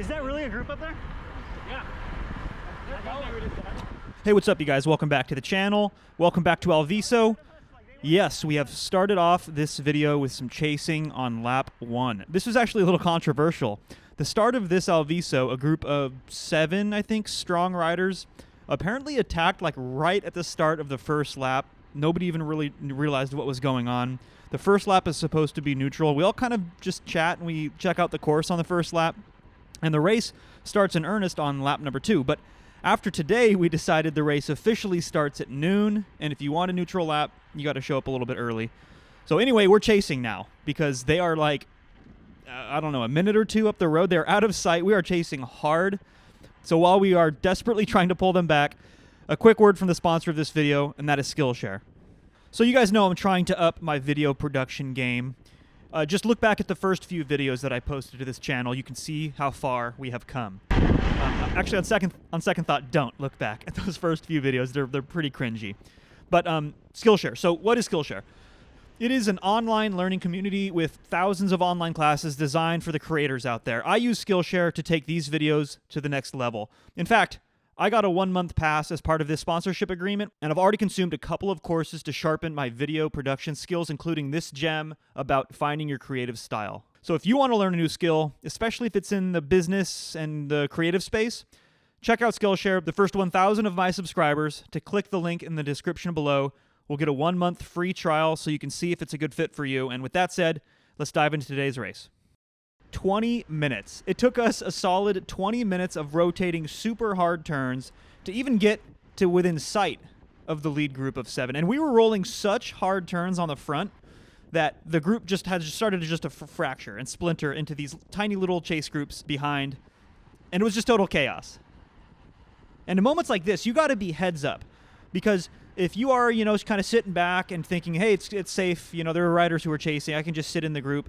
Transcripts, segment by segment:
Is that really a group up there? Yeah. Hey, what's up, you guys? Welcome back to the channel. Welcome back to Alviso. Yes, we have started off this video with some chasing on lap 1. This was actually a little controversial. The start of this Alviso, a group of 7, I think, strong riders, apparently attacked like right at the start of the first lap. Nobody even really realized what was going on. The first lap is supposed to be neutral. We all kind of just chat and we check out the course on the first lap. And the race starts in earnest on lap number 2. But after today, we decided the race officially starts at noon. And if you want a neutral lap, you got to show up a little bit early. So anyway, we're chasing now because they are like, I don't know, a minute or two up the road. They're out of sight. We are chasing hard. So while we are desperately trying to pull them back, a quick word from the sponsor of this video, and that is Skillshare. So you guys know I'm trying to up my video production game. Just look back at the first few videos that I posted to this channel. You can see how far we have come. Actually, on second thought, don't look back at those first few videos. They're pretty cringy. But Skillshare. So what is Skillshare? It is an online learning community with thousands of online classes designed for the creators out there. I use Skillshare to take these videos to the next level. In fact, I got a 1-month pass as part of this sponsorship agreement, and I've already consumed a couple of courses to sharpen my video production skills, including this gem about finding your creative style. So if you want to learn a new skill, especially if it's in the business and the creative space, check out Skillshare. The first 1,000 of my subscribers to click the link in the description below will get a 1-month free trial so you can see if it's a good fit for you. And with that said, let's dive into today's race. 20 minutes. It took us a solid 20 minutes of rotating super hard turns to even get to within sight of the lead group of 7. And we were rolling such hard turns on the front that the group just had started to just fracture and splinter into these tiny little chase groups behind. And it was just total chaos. And in moments like this, you got to be heads up, because if you are, kind of sitting back and thinking, hey, it's safe, there are riders who are chasing, I can just sit in the group,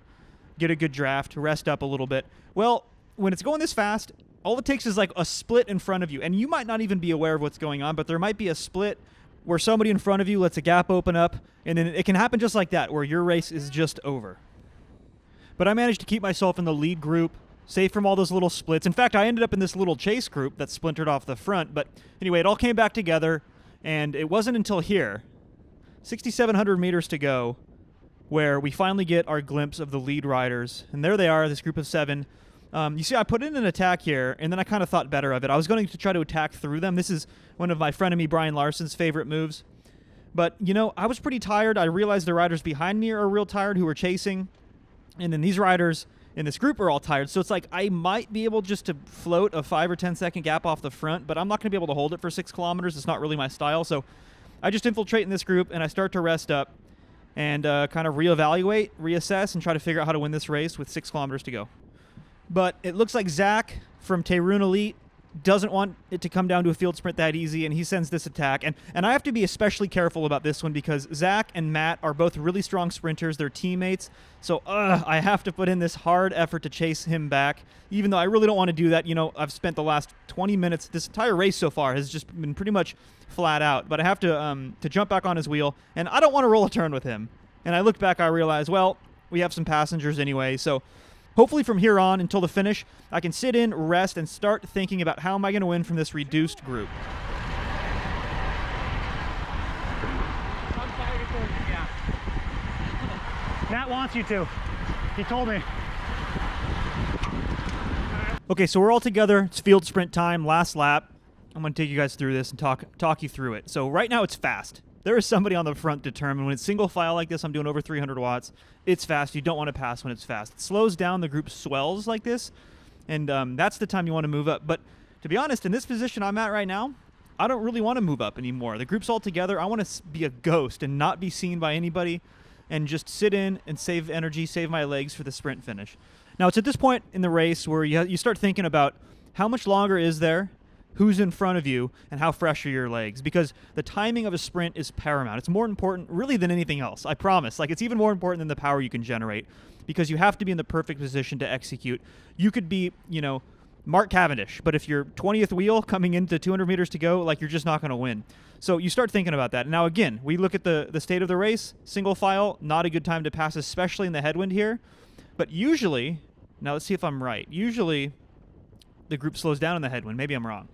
get a good draft, rest up a little bit. Well, when it's going this fast, all it takes is like a split in front of you, and you might not even be aware of what's going on, but there might be a split where somebody in front of you lets a gap open up, and then it can happen just like that, where your race is just over. But I managed to keep myself in the lead group, safe from all those little splits. In fact, I ended up in this little chase group that splintered off the front, but anyway, it all came back together, and it wasn't until here, 6,700 meters to go, where we finally get our glimpse of the lead riders. And there they are, this group of 7. You see, I put in an attack here, and then I kind of thought better of it. I was going to try to attack through them. This is one of my frenemy Brian Larson's favorite moves. But, I was pretty tired. I realized the riders behind me are real tired who were chasing. And then these riders in this group are all tired. So it's like I might be able just to float a 5 or 10 second gap off the front, but I'm not going to be able to hold it for 6 kilometers. It's not really my style. So I just infiltrate in this group, and I start to rest up and kind of reevaluate, reassess, and try to figure out how to win this race with 6 kilometers to go. But it looks like Zach from Tehrun Elite doesn't want it to come down to a field sprint that easy, and he sends this attack. And I have to be especially careful about this one because Zach and Matt are both really strong sprinters. They're teammates. So I have to put in this hard effort to chase him back, even though I really don't want to do that. I've spent the last 20 minutes, this entire race so far has just been pretty much flat out. But I have to jump back on his wheel, and I don't want to roll a turn with him. And I look back, I realize, well, we have some passengers anyway, so hopefully from here on until the finish, I can sit in, rest, and start thinking about how am I going to win from this reduced group. Matt wants you to. He told me. Okay, so we're all together. It's field sprint time, last lap. I'm going to take you guys through this and talk you through it. So right now it's fast. There is somebody on the front determined. When it's single file like this, I'm doing over 300 watts. It's fast. You don't want to pass when it's fast. It slows down. The group swells like this, and that's the time you want to move up. But to be honest, in this position I'm at right now, I don't really want to move up anymore. The group's all together. I want to be a ghost and not be seen by anybody and just sit in and save energy, save my legs for the sprint finish. Now, it's at this point in the race where you start thinking about how much longer is there, who's in front of you, and how fresh are your legs, because the timing of a sprint is paramount. It's more important really than anything else, I promise. Like, it's even more important than the power you can generate, because you have to be in the perfect position to execute. You could be, Mark Cavendish, but if you're 20th wheel coming into 200 meters to go, like, you're just not going to win. So you start thinking about that. Now, again, we look at the state of the race, single file, not a good time to pass, especially in the headwind here. But usually, now let's see if I'm right, usually the group slows down in the headwind. Maybe I'm wrong.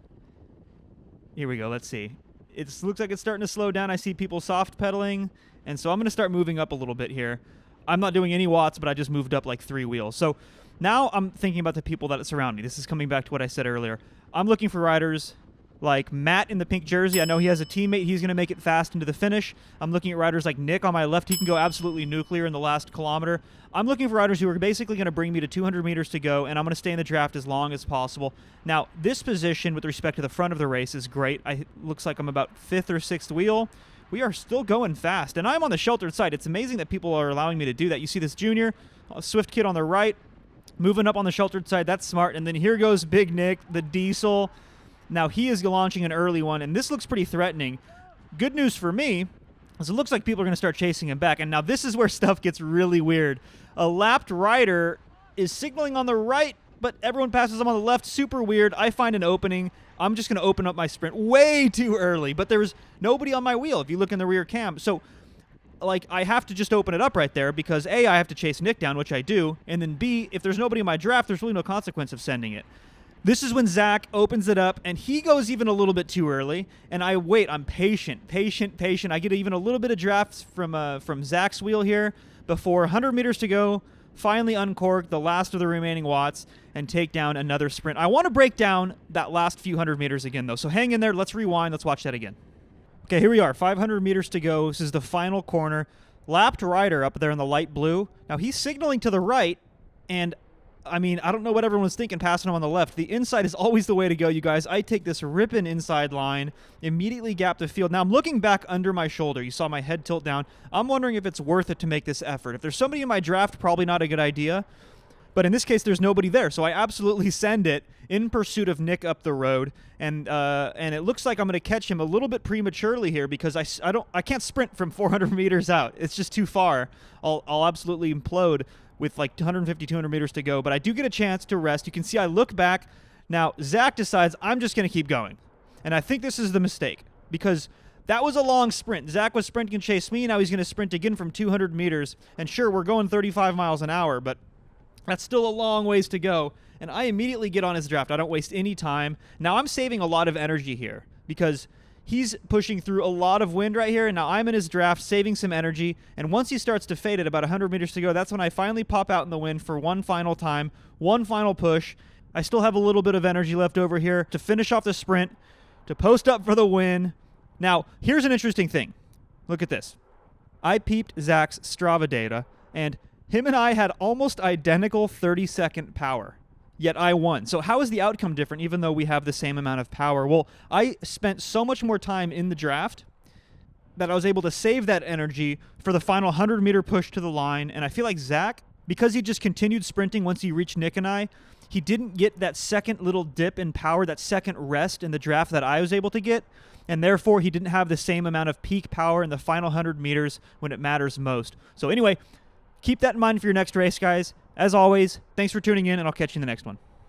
Here we go. Let's see. It looks like it's starting to slow down. I see people soft pedaling, and so I'm going to start moving up a little bit here. I'm not doing any watts, but I just moved up like 3 wheels. So now I'm thinking about the people that surround me. This is coming back to what I said earlier. I'm looking for riders like Matt in the pink jersey. I know he has a teammate. He's going to make it fast into the finish. I'm looking at riders like Nick on my left. He can go absolutely nuclear in the last kilometer. I'm looking for riders who are basically going to bring me to 200 meters to go, and I'm going to stay in the draft as long as possible. Now, this position with respect to the front of the race is great. Looks like I'm about 5th or 6th wheel. We are still going fast, and I'm on the sheltered side. It's amazing that people are allowing me to do that. You see this junior, Swift kid on the right, moving up on the sheltered side. That's smart. And then here goes Big Nick, the diesel. Now, he is launching an early one, and this looks pretty threatening. Good news for me is it looks like people are going to start chasing him back. And now this is where stuff gets really weird. A lapped rider is signaling on the right, but everyone passes him on the left. Super weird. I find an opening. I'm just going to open up my sprint way too early, but there's nobody on my wheel if you look in the rear cam. So, like, I have to just open it up right there because, A, I have to chase Nick down, which I do, and then, B, if there's nobody in my draft, there's really no consequence of sending it. This is when Zach opens it up, and he goes even a little bit too early, and I wait. I'm patient. I get even a little bit of drafts from Zach's wheel here before 100 meters to go. Finally uncork the last of the remaining watts and take down another sprint. I want to break down that last few 100 meters again, though, so hang in there. Let's rewind. Let's watch that again. Okay, here we are. 500 meters to go. This is the final corner. Lapped rider up there in the light blue. Now, he's signaling to the right, and I mean, I don't know what everyone's thinking passing him on the left. The inside is always the way to go, you guys. I take this ripping inside line, immediately gap the field. Now, I'm looking back under my shoulder. You saw my head tilt down. I'm wondering if it's worth it to make this effort. If there's somebody in my draft, probably not a good idea. But in this case, there's nobody there, so I absolutely send it in pursuit of Nick up the road. And it looks like I'm going to catch him a little bit prematurely here because I can't sprint from 400 meters out. It's just too far. I'll absolutely implode with like 150, 200 meters to go, but I do get a chance to rest. You can see I look back. Now, Zach decides I'm just going to keep going, and I think this is the mistake because that was a long sprint. Zach was sprinting and chase me. Now he's going to sprint again from 200 meters, and sure, we're going 35 miles an hour, but that's still a long ways to go, and I immediately get on his draft. I don't waste any time. Now, I'm saving a lot of energy here because he's pushing through a lot of wind right here, and now I'm in his draft, saving some energy, and once he starts to fade at about 100 meters to go, that's when I finally pop out in the wind for one final time, one final push. I still have a little bit of energy left over here to finish off the sprint, to post up for the win. Now, here's an interesting thing. Look at this. I peeped Zach's Strava data, and him and I had almost identical 30-second power. Yet I won. So how is the outcome different even though we have the same amount of power? Well, I spent so much more time in the draft that I was able to save that energy for the final 100-meter push to the line. And I feel like Zach, because he just continued sprinting once he reached Nick and I, he didn't get that second little dip in power, that second rest in the draft that I was able to get. And therefore, he didn't have the same amount of peak power in the final 100 meters when it matters most. So anyway, keep that in mind for your next race, guys. As always, thanks for tuning in, and I'll catch you in the next one.